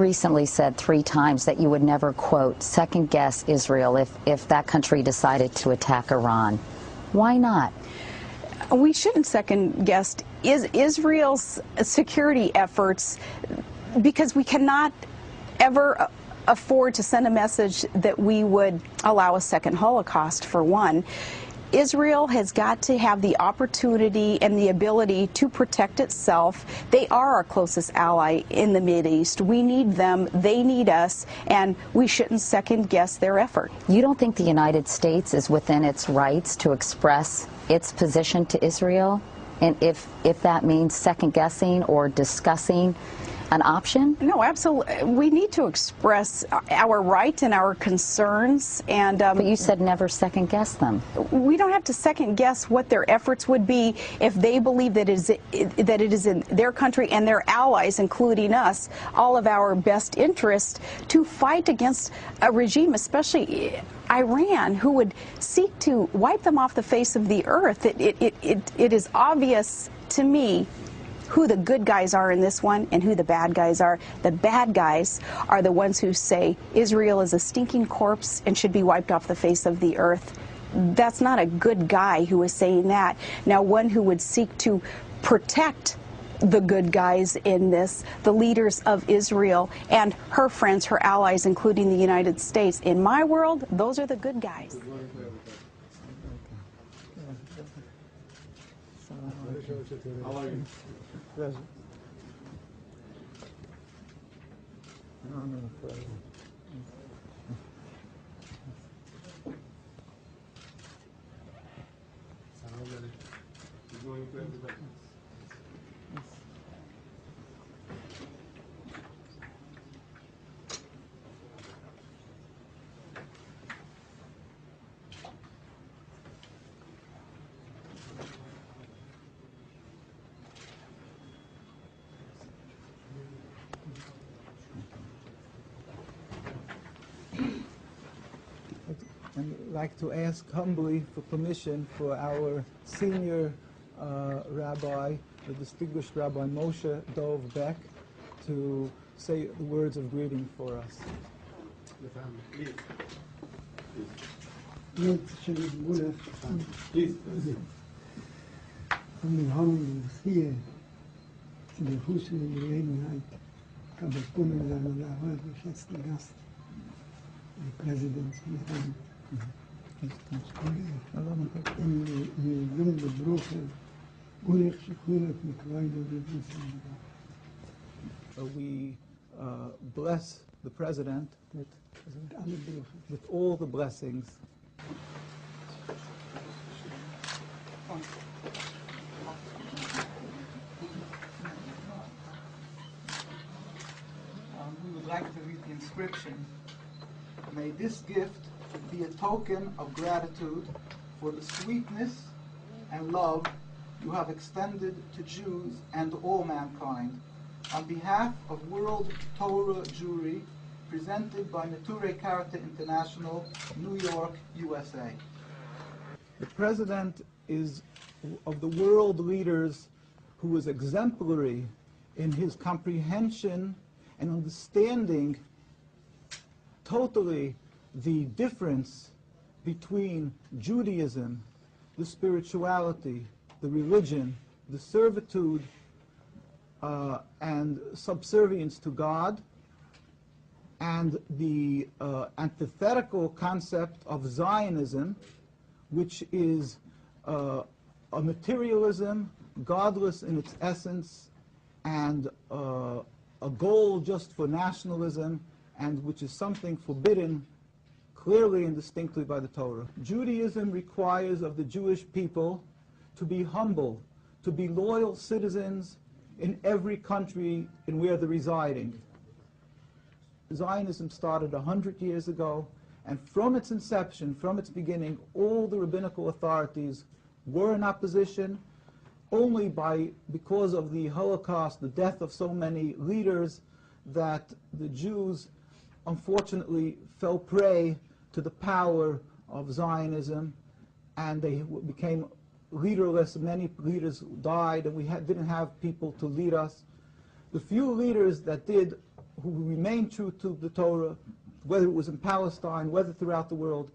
recently said 3 times that you would never, quote, second-guess Israel if that country decided to attack Iran. Why not? We shouldn't second-guess Israel's security efforts, because we cannot ever afford to send a message that we would allow a second Holocaust, for one. Israel has got to have the opportunity and the ability to protect itself. They are our closest ally in the Mideast. We need them, they need us, and we shouldn't second-guess their effort. You don't think the United States is within its rights to express its position to Israel? And if that means second-guessing or discussing an option? No, absolutely. We need to express our rights and our concerns. And but you said never second-guess them. We don't have to second-guess what their efforts would be if they believe that it is in their country and their allies, including us, all of our best interest to fight against a regime, especially Iran, who would seek to wipe them off the face of the earth. It is obvious to me who the good guys are in this one and who the bad guys are. The bad guys are the ones who say Israel is a stinking corpse and should be wiped off the face of the earth. That's not a good guy who is saying that. Now, one who would seek to protect the good guys in this, the leaders of Israel and her friends, her allies, including the United States. In my world, those are the good guys. How are you? Pleasure. No, pleasure. Going to everybody. I'd like to ask humbly for permission for our senior rabbi, the distinguished Rabbi Moshe Dov Beck, to say the words of greeting for us. Please. Von den Honden hier zu der Fußball Gelegenheit kann bekommen sein und der heute geschätzte Gast, der Präsident von Iran. In Lunde Bruche, Ulrich Schukulet mit Weide We bless the President with all the blessings. We would like to read the inscription. May this gift be a token of gratitude for the sweetness and love you have extended to Jews and all mankind. On behalf of World Torah Jewry, presented by Neturei Karata International, New York, USA. The President is of the world leaders who was exemplary in his comprehension and understanding totally the difference between Judaism, the spirituality, the religion, the servitude, and subservience to God, and the antithetical concept of Zionism, which is a materialism, godless in its essence, and a goal just for nationalism, and which is something forbidden clearly and distinctly by the Torah. Judaism requires of the Jewish people to be humble, to be loyal citizens in every country in where they're residing. Zionism started 100 years ago, and from its inception, from its beginning, all the rabbinical authorities were in opposition. Only because of the Holocaust, the death of so many leaders, that the Jews unfortunately fell prey to the power of Zionism, and they became leaderless. Many leaders died, and we didn't have people to lead us. The few leaders that did who remained true to the Torah, whether it was in Palestine, whether throughout the world,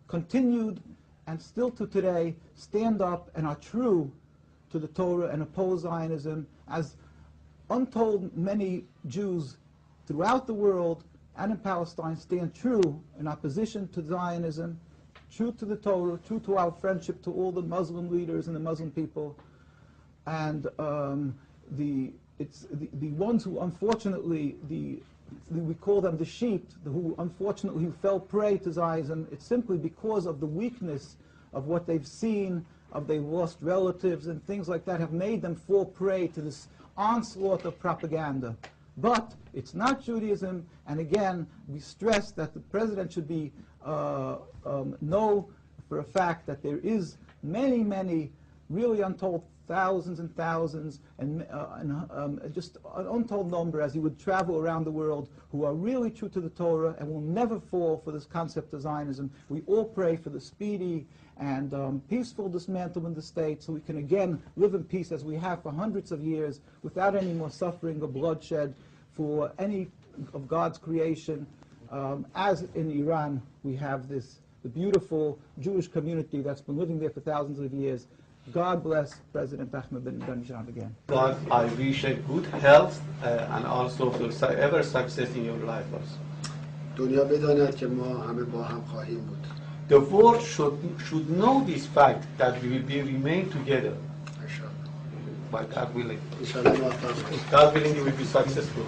continued and still to today stand up and are true to the Torah and oppose Zionism, as untold many Jews throughout the world and in Palestine stand true in opposition to Zionism, true to the Torah, true to our friendship to all the Muslim leaders and the Muslim people. And the ones who unfortunately, we call them the sheep, who unfortunately fell prey to Zionism, it's simply because of the weakness of what they've seen, of they've lost relatives and things like that, have made them fall prey to this onslaught of propaganda. But it's not Judaism, and again, we stress that the president should be know for a fact that there is many, many really untold thousands and thousands, and just an untold number as he would travel around the world, who are really true to the Torah and will never fall for this concept of Zionism. We all pray for the speedy and peaceful dismantlement of the state, so we can again live in peace as we have for hundreds of years, without any more suffering or bloodshed for any of God's creation. As in Iran, we have the beautiful Jewish community that's been living there for thousands of years. God bless President Ahmadinejad again. God, I wish a good health and also ever success in your life also. دنیا بداند که ما همه با هم خواهیم بود. The world should know this fact that we will remain together. By God willing. انشاءالله موفق باشید. God willing, you will be successful.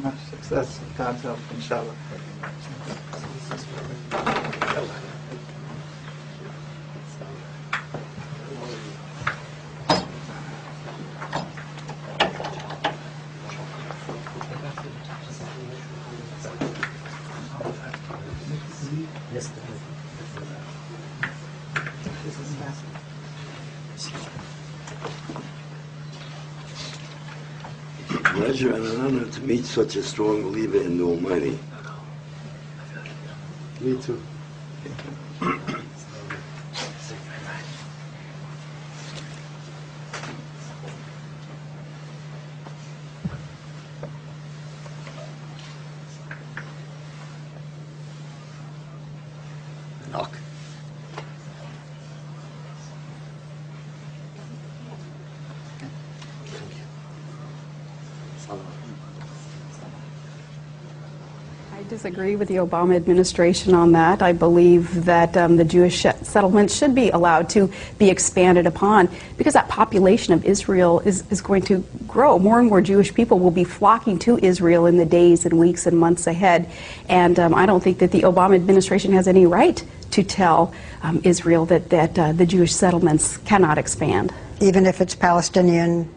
Much success, with God's help, inshallah. Pleasure and an honor to meet such a strong believer in the Almighty. Me too. Knock. I disagree with the Obama administration on that. I believe that the Jewish settlements should be allowed to be expanded upon, because that population of Israel is going to grow. More and more Jewish people will be flocking to Israel in the days and weeks and months ahead. And I don't think that the Obama administration has any right to tell Israel that the Jewish settlements cannot expand. Even if it's Palestinian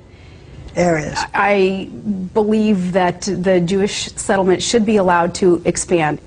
areas? I believe that the Jewish settlement should be allowed to expand.